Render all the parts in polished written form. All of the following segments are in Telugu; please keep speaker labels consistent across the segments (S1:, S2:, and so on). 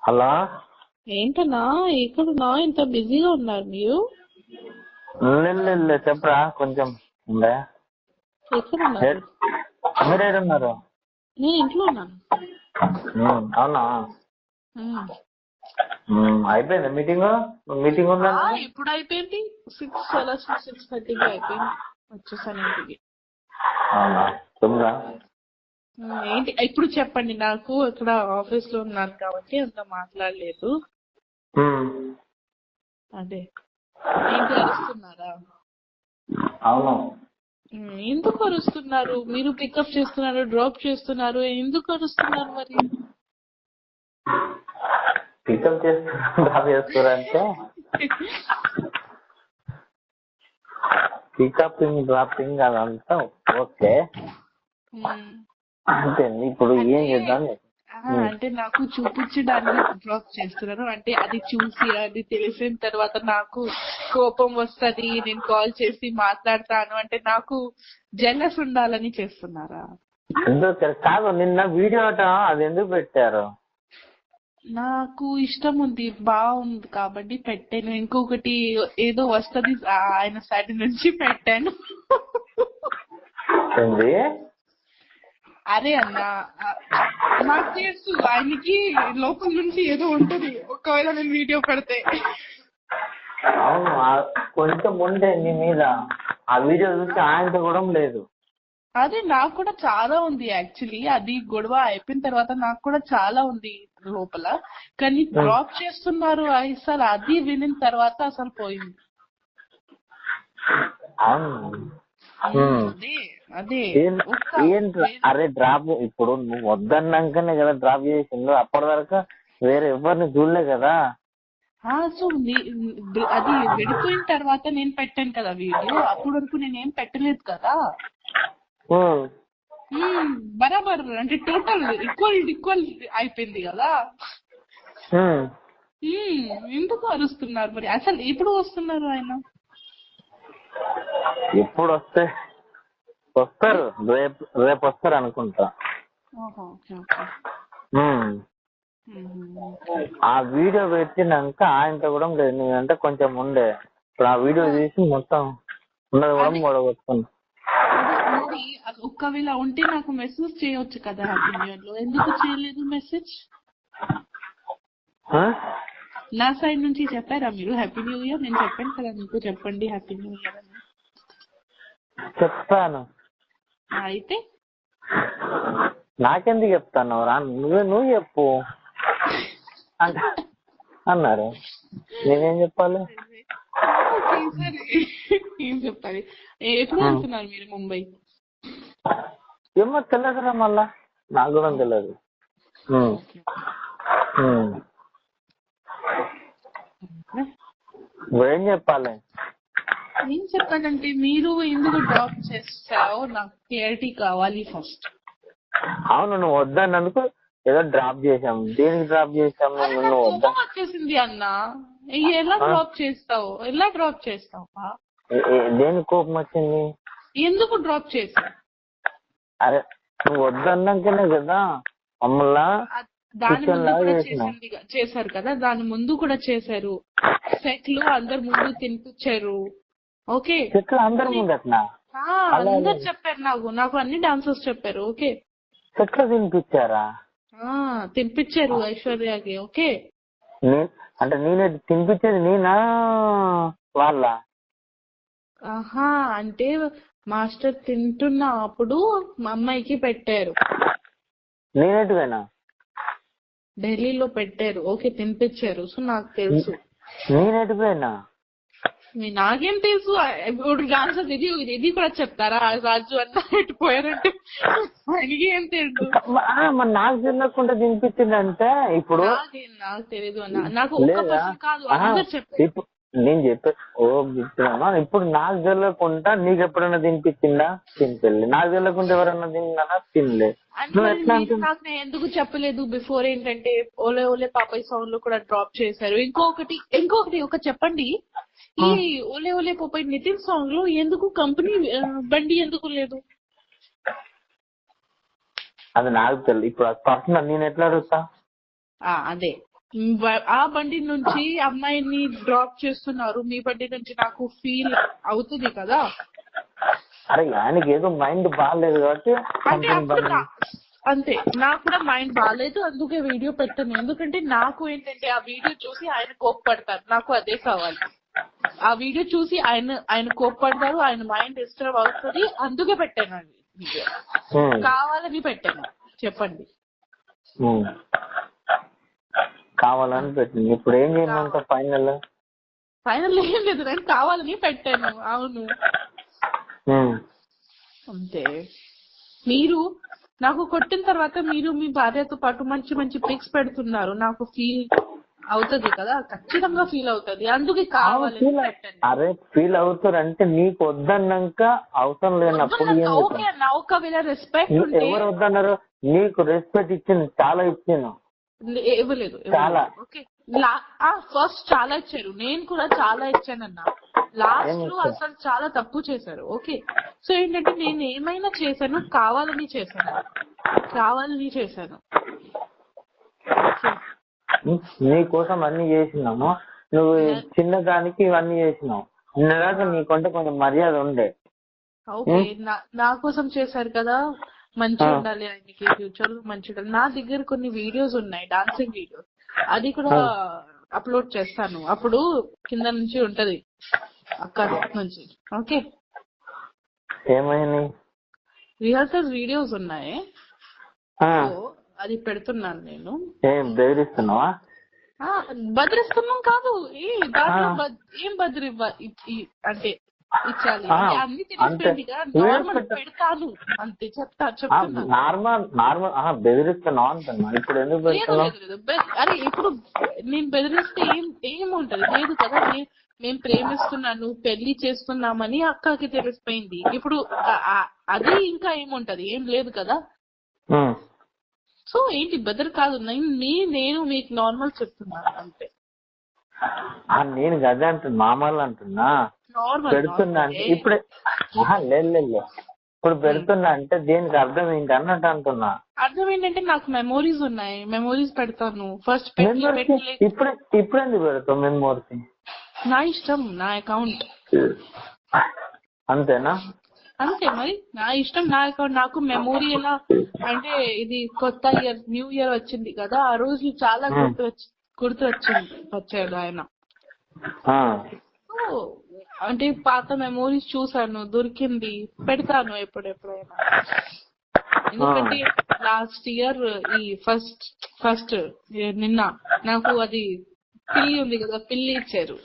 S1: హలో,
S2: ఏంటన్నా ఎక్కడున్నా ఇంత బిజీగా ఉన్నారు మీరు?
S1: చెప్పరా కొంచెం ఉండే.
S2: ఎక్కడున్నారు?
S1: మీరేడున్నారు?
S2: నేను ఇంట్లో ఉన్నాను.
S1: అవునా? అయిపోయింది మీటింగ్ ఉందా?
S2: ఇప్పుడు అయిపోయింది 6:30కి అయిపోయింది. వచ్చేసాను ఇంటికి.
S1: అవునా? తొమ్మిదా?
S2: ఏంటి ఇప్పుడు చెప్పండి. నాకు ఇక్కడ ఆఫీస్ లో ఉన్నాను కాబట్టి అంత మాట్లాడలేదు. అదే ఏంటి అరుస్తున్నారా?
S1: అవును.
S2: ఎందుకు అరుస్తున్నారు? మీరు పికప్ చేస్తున్నారు, డ్రాప్ చేస్తున్నారు, ఎందుకు అరుస్తున్నారు మరి?
S1: పికప్ చేస్తారంటే పికపింగ్ డ్రాపింగ్ అదంతా ఓకే. అంతే. ఇప్పుడు ఏం చేద్దాం?
S2: అంటే నాకు చూపించడానికి డ్రాప్ చేస్తున్నారు. అంటే అది చూసి అది తెలిసిన తర్వాత నాకు కోపం వస్తది, నేను కాల్ చేసి మాట్లాడతాను అంటే నాకు జెలస్ ఉండాలని చేస్తున్నారా?
S1: ఎందుకు కాదు, నిన్న వీడియో అది ఎందుకు పెట్టారు?
S2: నాకు ఇష్టం ఉంది, బాగుంది కాబట్టి పెట్టాను. ఇంకొకటి ఏదో వస్తది ఆయన సైడ్ నుంచి పెట్టాను. అరే అన్న, నాకు తెలుసు ఆయనకి లోపల నుంచి ఏదో ఉంటది ఒకవేళ నేను వీడియో పెడితే.
S1: అవును, కొంచెం ఉండే నీ మీద. ఆ వీడియో చూసి ఆయనతో కూడా లేదు.
S2: అదే నాకు కూడా చాలా ఉంది యాక్చువల్లీ. అది గొడవ అయిపోయిన తర్వాత నాకు కూడా చాలా ఉంది లోపల. కానీ డ్రాప్ చేస్తున్నారు అసలు అది వినిన తర్వాత అసలు పోయింది. అదే
S1: అరే డ్రాప్ ఇప్పుడు నువ్వు వద్దన్నాకనే కదా డ్రాప్ చేసిండు. అప్పటి వరకు వేరే ఎవరిని చూడలే కదా.
S2: సో అది విడిపోయిన తర్వాత నేను పెట్టాను కదా వీడియో. అప్పటి వరకు నేనేం పెట్టలేదు కదా. బరాబర్ అంటే టోటల్ ఈక్వల్ అయిపోయింది కదా. ఎందుకు అరుస్తున్నారు మరి? అసలు ఎప్పుడు వస్తున్నారు ఆయన?
S1: ఎప్పుడు వస్తారు? రేపు వస్తారు అనుకుంటా. ఆ వీడియో పెట్టినాక ఆయనతో కూడా లేదు. నేనంటే కొంచెం ఉండే. ఇప్పుడు ఆ వీడియో తీసి మొత్తం ఉన్నది కూడా మూడగొట్టుకున్నా.
S2: ఒక్కవేళ ఉంటే నాకు మెసేజ్ చేయొచ్చు కదా హ్యాపీ న్యూ ఇయర్ లో. ఎందుకు చేయలేదు మెసేజ్? నా సైడ్ నుంచి చెప్పారా మీరు హ్యాపీ న్యూ ఇయర్? నేను చెప్పాను కదా మీకు చెప్పండి హ్యాపీ న్యూ ఇయర్ అని.
S1: చెప్తాను.
S2: అయితే
S1: నాకెందుకు చెప్తాను రా? నువ్వు చెప్పు అన్నారు. నేనేం చెప్పాలి?
S2: ఏం చెప్పాలి? ఎప్పుడు వెళ్తున్నారు మీరు ముంబై?
S1: ఏమో తెలియదురా, మళ్ళా నాకు కూడా తెలియదు. నువ్వేం చెప్పాలి?
S2: ఏం చెప్పాలంటే మీరు ఎందుకు డ్రాప్ చేస్తావో నాకు క్లారిటీ కావాలి ఫస్ట్.
S1: అవును, నువ్వు వద్దన్నందుకు ఏదో డ్రాప్ చేసాం. దేనికి డ్రాప్ చేసాం?
S2: కోపం వచ్చేసింది అన్న. ఎలా డ్రాప్ చేస్తావు?
S1: దేనికి కోపం వచ్చింది?
S2: ఎందుకు డ్రాప్ చేసావు?
S1: అరే నువ్వు వద్దన్నాకనే కదా మమ్మల్ని
S2: దాని ముందు కూడా చేశారు కదా. దాని ముందు కూడా చేశారు. సెట్లు అందరు ముందు తినిపించారు. ఓకే,
S1: అందరు ముందు అట్లా
S2: అందరు చెప్పారు. నాకు అన్ని డాన్సర్స్ చెప్పారు. ఓకే,
S1: సెట్లు తినిపించారా?
S2: తినిపించారు ఐశ్వర్యకి. ఓకే,
S1: అంటే నేనే తినిపించేది నేనా వాళ్ళ?
S2: అంటే మాస్టర్ తింటున్న అప్పుడు మా అమ్మాయికి పెట్టారు.
S1: నేనేటివేనా?
S2: ఢిల్లీలో పెట్టారు. ఓకే, తినిపించారు. సో నాకు తెలుసు.
S1: నేనేటివేనా?
S2: నాకేం తెలుసు? ఇప్పుడు డాన్సర్ ఇది కూడా చెప్తారా? రాజు అన్న ఎట్టిపోయారంటే ఆయనకి ఏం తెలుసు?
S1: మరి నాకు తెలియకుండా తినిపించిందంటే ఇప్పుడు
S2: నాకు తెలీదు అన్న. నాకు ఒక్క పర్సన్ కాదు, అందరు చెప్పారు.
S1: నేను చెప్పే ఇప్పుడు నాకు తెలియకుండా నీకు ఎప్పుడైనా తినిపించిందా? తినిపెళ్ళి. నాకు తెలియకుండా ఎవరన్నా తిన్నానా? తినలేదు.
S2: నాకు నేను ఎందుకు చెప్పలేదు బిఫోర్ ఏంటంటే ఓలే ఓలే పాపయ్య సాంగ్ లో కూడా డ్రాప్ చేశారు. ఇంకొకటి ఒక చెప్పండి. ఈ ఓలే ఓలే పాపయ్య నితిన్ సాంగ్ లో ఎందుకు కంపెనీ బండి ఎందుకు లేదు?
S1: అది నాకు తెలియదు. ఇప్పుడు పర్సనల్ నేను ఎట్లా అడుగుతా?
S2: అదే ఆ బండి నుంచి అమ్మాయిని డ్రాప్ చేస్తున్నారు, మీ బండి నుంచి నాకు ఫీల్ అవుతుంది కదా.
S1: అరే ఆయనకి ఏదో మైండ్ బాగాలేదు కాబట్టి
S2: అంటే అప్పుడు అంతే, నాకు కూడా మైండ్ బాగాలేదు, అందుకే వీడియో పెట్టాను. ఎందుకంటే నాకు ఏంటంటే ఆ వీడియో చూసి ఆయన కోప్పడతారు, నాకు అదే కావాలి. ఆ వీడియో చూసి ఆయన కోప్పడతారు, ఆయన మైండ్ డిస్టర్బ్ అవుతుంది, అందుకే పెట్టాను అది వీడియో. కావాలని పెట్టాను, చెప్పండి.
S1: కావాలని పెట్టింది. ఇప్పుడు ఏం చేయమంట ఫైనల్
S2: ఏం లేదు, నేను కావాలని పెట్టాను. అవును అంతే. మీరు నాకు కొట్టిన తర్వాత మీరు మీ భార్యతో పాటు మంచి మంచి పిక్స్ పెడుతున్నారు, నాకు ఫీల్ అవుతుంది కదా, ఖచ్చితంగా ఫీల్ అవుతుంది, అందుకే కావాలని పెట్టండి.
S1: అరే ఫీల్ అవుతారంటే నీకు వద్దన్నాక అవసరం లేనప్పుడు
S2: ఓకే అన్న, ఒకవేళ రెస్పెక్ట్ ఉంటే.
S1: ఎవరు వద్దన్నారు? నీకు రెస్పెక్ట్ ఇచ్చింది, చాలా ఇచ్చాను.
S2: ఇవ్వలేదు
S1: చాలా.
S2: ఓకే, ఫస్ట్ చాలా ఇచ్చారు, నేను కూడా చాలా ఇచ్చానన్నా. లాస్ట్ లో అసలు చాలా తప్పు చేశారు. ఓకే, సో ఏంటంటే నేను ఏమైనా చేశాను, కావాలని చేశాను.
S1: నీ కోసం అన్ని చేసినాము, నువ్వు చిన్నదానికి ఇవన్నీ చేసినావు. నిన్నదాకా నీకంటే కొంచెం మర్యాద ఉండే.
S2: ఓకే, నా కోసం చేశారు కదా, మంచిగా ఉండాలి ఆయనకి, ఫ్యూచర్ లో మంచిగా ఉండాలి. నా దగ్గర కొన్ని వీడియోస్ ఉన్నాయి, డాన్సింగ్ వీడియోస్, అది కూడా అప్లోడ్ చేస్తాను. అప్పుడు కింద నుంచి ఉంటది, అక్కడ నుంచి. ఓకే,
S1: ఏమైంది?
S2: రిహర్సల్ వీడియోస్ ఉన్నాయి, అది పెడుతున్నాను నేను.
S1: ఏం బెదిరిస్తున్నావా?
S2: బెదిరిస్తున్నాం కాదు, ఏం బెదిరి అంటే ఇచ్చాలి అన్ని తెలిసిపోయింది కదా, నార్మల్ పెడతాను అంతే, చెప్తాను.
S1: నార్మల్ బెదిరిస్తున్నావు అంటున్నా. ఇప్పుడు ఎందుకు
S2: లేదు. అరే ఇప్పుడు నేను బెదిరిస్తే ఏముంటది? లేదు కదా, మేము ప్రేమిస్తున్నాను, పెళ్లి చేస్తున్నామని అక్కకి తెలిసిపోయింది. ఇప్పుడు అది ఇంకా ఏముంటది? ఏం లేదు కదా. సో ఏంటి బెదర్ కాదు, నేను మీకు నార్మల్ చెప్తున్నాను అంతే.
S1: నేను గదే అంటున్నా, మామూలు అంటున్నా. పెడుతున్నా అంటే ఇప్పుడే లేదు, ఇప్పుడు పెడుతున్నా అంటే దేనికి అర్థం ఏంటి అన్నట్టు అంటున్నా.
S2: అర్థం ఏంటంటే నాకు మెమోరీస్ ఉన్నాయి, మెమోరీస్ పెడతాను. ఫస్ట్
S1: ఇప్పుడు ఎందుకు పెడతావు మెమోరీస్?
S2: నా ఇష్టం, నా అకౌంట్.
S1: అంతేనా?
S2: అంతే మరి, నా ఇష్టం, నా అకౌంట్. నాకు మెమోరీ ఎలా అంటే, ఇది కొత్త ఇయర్, న్యూ ఇయర్ వచ్చింది కదా, ఆ రోజు చాలా వచ్చాడు ఆయన. అంటే పాత మెమోరీస్ చూసాను, దొరికింది, పెడతాను ఎప్పుడెప్పుడైనా. ఎందుకంటే లాస్ట్ ఇయర్ ఈ ఫస్ట్ నిన్న నాకు అది పిల్లి ఉంది కదా, పిల్లి ఇచ్చారు,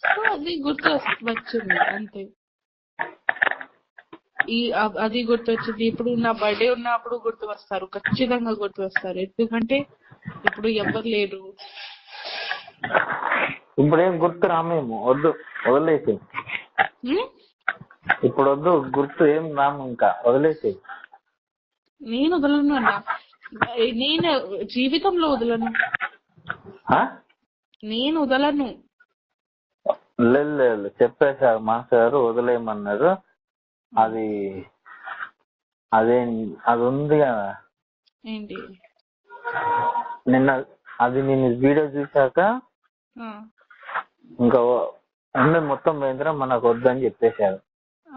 S2: సో అది గుర్తు వచ్చింది అంతే. అది గుర్తు వచ్చింది. ఇప్పుడు నా బర్త్డే ఉన్నప్పుడు గుర్తు వస్తారు, ఖచ్చితంగా గుర్తు వస్తారు. ఎందుకంటే ఇప్పుడు ఎవరు లేరు.
S1: ఇప్పుడేం గుర్తు రామేమో, వద్దు, వదిలేసి. ఇప్పుడు వద్దు, గుర్తు ఏం రాము, ఇంకా వదిలేసి.
S2: నేను వదలను అన్న, నేను జీవితంలో వదలను, నేను వదలను.
S1: లేదు చెప్పేశారు మాస్టర్ గారు, వదిలేయమన్నారు. అది ఉంది కదా
S2: ఏంటి,
S1: నేను వీడియో చూసాక ఇంకా మొత్తం పోయిందిరా, మనకు వద్దు అని చెప్పేశారు.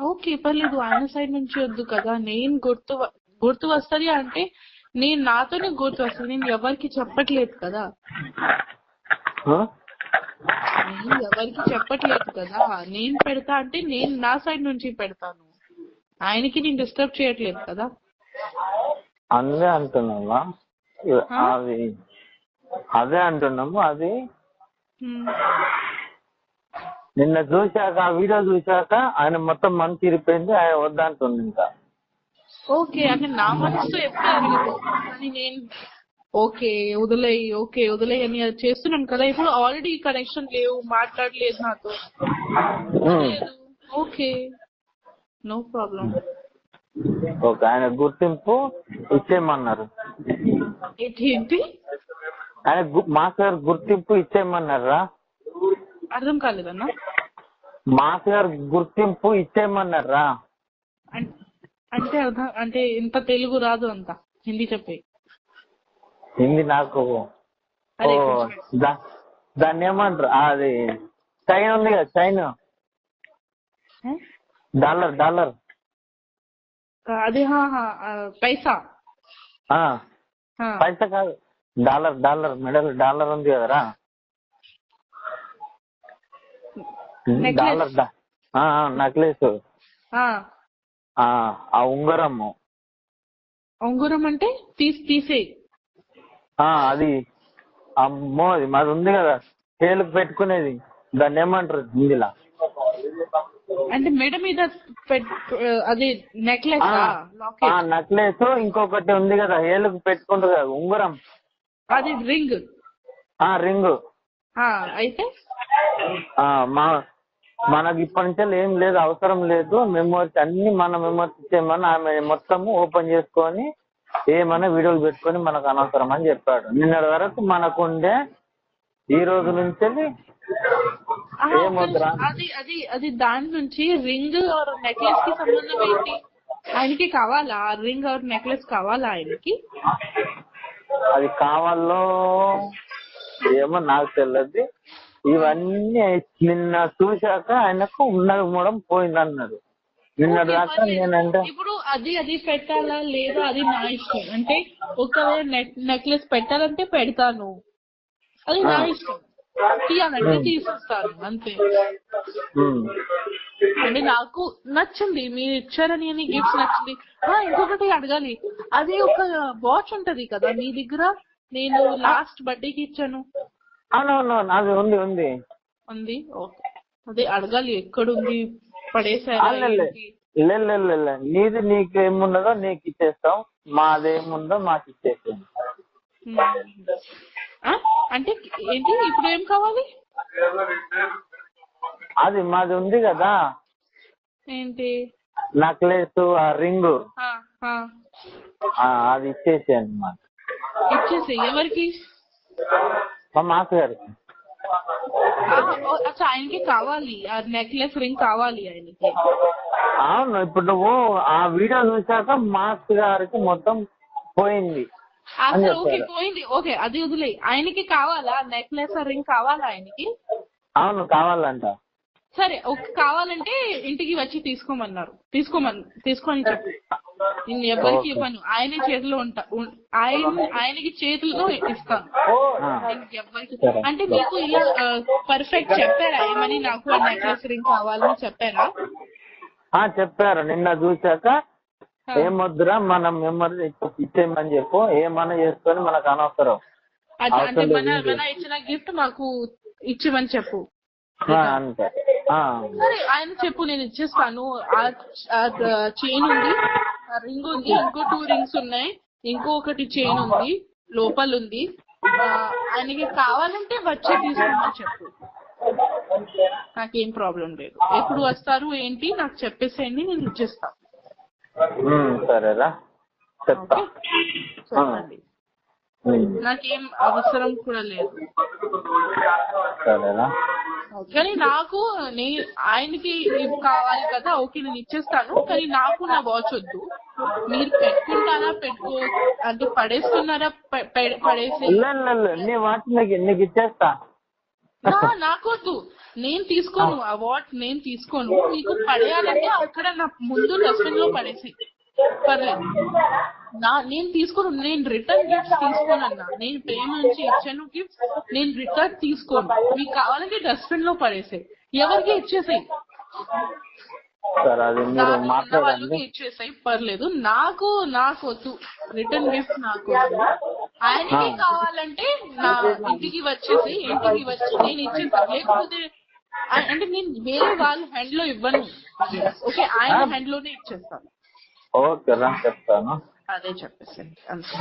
S2: ఓకే పర్లేదు, ఆయన సైడ్ నుంచి వద్దు కదా. నేను గుర్తు వస్తుంది అంటే నేను నాతోనే గుర్తు వస్తుంది, నేను ఎవరికి చెప్పట్లేదు కదా. నేను పెడతా అంటే నేను నా సైడ్ నుంచి పెడతాను, ఆయనకి నేను డిస్టర్బ్ చేయట్లేదు కదా.
S1: అదే అంటున్నావా? అదే అంటున్నాము. అది నిన్న చూశాక, ఆ వీడియో చూశాక ఆయన మొత్తం మనసు ఇరిపోయింది, ఆయన వద్దంటుంది ఇంకా.
S2: ఓకే అంటే నా మనసుతో ఎప్పుడు అరగదు, కానీ నేను ఓకే వదిలేయి అని చేస్తున్నాను కదా. ఇప్పుడు ఆల్రెడీ కనెక్షన్ లేవు, మాట్లాడలేదు నాతో, ఓకే నో ప్రాబ్లం.
S1: ఓకే, ఆయన గుర్తింపు ఇచ్చేయమన్నారు.
S2: ఏంటి?
S1: ఆయన మాస్టర్ గారు గుర్తింపు ఇచ్చేయమన్నారా?
S2: అర్థం కాలేదన్నా.
S1: మాస్టర్ గారు గుర్తింపు ఇచ్చేయమన్నారా
S2: అంటే అర్థం అంటే ఇంత తెలుగు రాదు, అంత హిందీ చెప్పే.
S1: ఇది నాకు
S2: అదే
S1: ఓ దాన్ని ఏమంటారు అది చైన్ ఉంది కదా చైన్ డాలర్
S2: అది పైసా
S1: పైసా కాదు డాలర్ మెడల్ డాలర్ ఉంది కదరా డాలర్ నెక్లెస్ ఆ ఉంగరము
S2: అంటే తీసే
S1: అది అమ్మో అది మాది ఉంది కదా చేలుకు పెట్టుకునేది దాన్ని ఏమంటారు హిందీలా
S2: అంటే మెడ మీద అది నెక్లెస్
S1: నెక్లెస్ ఇంకొకటి ఉంది కదా ఏలుకు పెట్టుకుంటారు కదా ఉంగరం
S2: అది రింగ్ అయితే
S1: మనకి ఇప్పటి నుంచే ఏం లేదు అవసరం లేదు మెమోరీస్ అన్ని మన మెమోరీస్ ఇచ్చేయమని ఆమె మొత్తం ఓపెన్ చేసుకొని ఏమైనా వీడియోలు పెట్టుకొని మనకు అనవసరం అని చెప్పాడు. నిన్నటి వరకు మనకుండే ఈ రోజు నుంచి
S2: అది దాని నుంచి రింగ్ ఆర్ నెక్లెస్ కి సంబంధం ఏంటి? ఆయనకి కావాలా రింగ్ ఆర్ నెక్లెస్ కావాలా ఆయనకి?
S1: అది కావాలో ఏమో నాకు తెలియదు. ఇవన్నీ నిన్న చూశాక ఆయనకు ఉన్నది మూడం పోయింది అన్నాడు. నిన్నటి దాకా నేనంటే
S2: ఇప్పుడు అది పెట్టాలా లేదా అది నా ఇష్టం. అంటే ఒకవేళ నెక్లెస్ పెట్టాలంటే పెడతాను, అది నా ఇష్టం. తీయాలంటే తీసేస్తాను అంతే. అంటే నాకు నచ్చింది, మీరు ఇచ్చారని అని గిఫ్ట్స్ నచ్చింది. ఇంకొకటి అడగాలి, అది ఒక వాచ్ ఉంటది కదా మీ దగ్గర, నేను లాస్ట్ బర్త్డేకి ఇచ్చాను.
S1: అవునవును అది ఉంది.
S2: ఓకే, అదే అడగాలి ఎక్కడుంది, పడేసారా?
S1: నీది నీకేమున్నదో నీకు ఇచ్చేస్తాం, మాదేముందో మాకు ఇచ్చేస్తాం.
S2: అంటే ఏంటి ఇప్పుడు ఏం కావాలి?
S1: అది మాది ఉంది కదా
S2: ఏంటి
S1: నెక్లెస్ ఆ రింగ్ అది ఇచ్చేసి అన్నమాట.
S2: ఇచ్చేసి ఎవరికి?
S1: మా మాకు గారికి.
S2: ఆయనకి కావాలి ఆ నెక్లెస్ రింగ్ కావాలి ఆయనకి.
S1: అవును, ఇప్పుడు నువ్వు ఆ వీడియో చూసాక మాస్ గారికి మొత్తం పోయింది.
S2: ఓకే పోయింది, ఓకే అది వదిలే. ఆయనకి కావాలా నెక్లెస్ రింగ్ కావాలా ఆయనకి?
S1: అవును కావాలంట.
S2: సరే కావాలంటే ఇంటికి వచ్చి తీసుకోమని చెప్పు. నేను ఎవరికి ఇవ్వను, ఆయన చేతిలో ఆయనకి చేతుల్లో ఇస్తాను. ఎవరికి అంటే మీకు ఇలా పర్ఫెక్ట్ చెప్పారా ఏమని, నాకు ఆ నెక్లెస్ రింగ్ కావాలని చెప్పారా?
S1: చెప్పారు. నిన్న చూసాక ఏమొద్దురా మనం మెమరీ ఇచ్చేయమని చెప్పు, ఏమన్నా చేసుకొని మనకు అనవసరం.
S2: అంటే మన ఇచ్చిన గిఫ్ట్ మాకు ఇచ్చేమని చెప్పు
S1: అంతే.
S2: సరే ఆయన చెప్పు, నేను ఇచ్చేస్తాను. చైన్ ఉంది, రింగ్ ఉంది, ఇంకో 2 రింగ్స్ ఉన్నాయి, ఇంకొకటి చైన్ ఉంది, లోపల ఉంది. ఆయనకి కావాలంటే వచ్చి తీసుకోమని చెప్పు, నాకేం ప్రాబ్లం లేదు. ఎప్పుడు వస్తారు ఏంటి నాకు చెప్పేసేయండి, నేను ఇచ్చేస్తాను.
S1: సరేరా
S2: చెప్పండి, నాకేం అవసరం కూడా లేదు. కానీ నాకు ఆయనకి కావాలి కదా, ఓకే నేను ఇచ్చేస్తాను. కానీ నాకు నా వాచ్ వద్దు. మీరు పెట్టుకుంటారా అంటే పడేస్తున్నారా? పడేసి
S1: నీ వాచ్ నీకు ఇచ్చేస్తా.
S2: నాకు వద్దు, నేను తీసుకోను ఆ వాచ్, నేను తీసుకోను. మీకు పడేయాలంటే అక్కడ నా ముందు డస్ట్బిన్ లో పడేసి పర్లేదు. నేను తీసుకోను, నేను రిటర్న్ గిఫ్ట్స్ తీసుకోనన్నా. నేను ప్రేమ నుంచి ఇచ్చాను గిఫ్ట్స్, నేను రిటర్న్ తీసుకోను. మీకు కావాలంటే డస్ట్బిన్ లో పడేసాయి, ఎవరికి ఇచ్చేసాయి, వాళ్ళకి ఇచ్చేసాయి, పర్లేదు. నాకు వద్దు రిటర్న్ గిఫ్ట్, నాకు వద్దు. ఆయనకి కావాలంటే నా ఇంటికి వచ్చి నేను ఇచ్చేస్తాను. లేకపోతే అంటే నేను వేరే వాళ్ళ హ్యాండ్ లో ఇవ్వను, ఓకే ఆయన హ్యాండ్ లోనే ఇచ్చేస్తాను.
S1: ఓకే రా చెప్తాను.
S2: అదే చెప్పేసండి అంతే.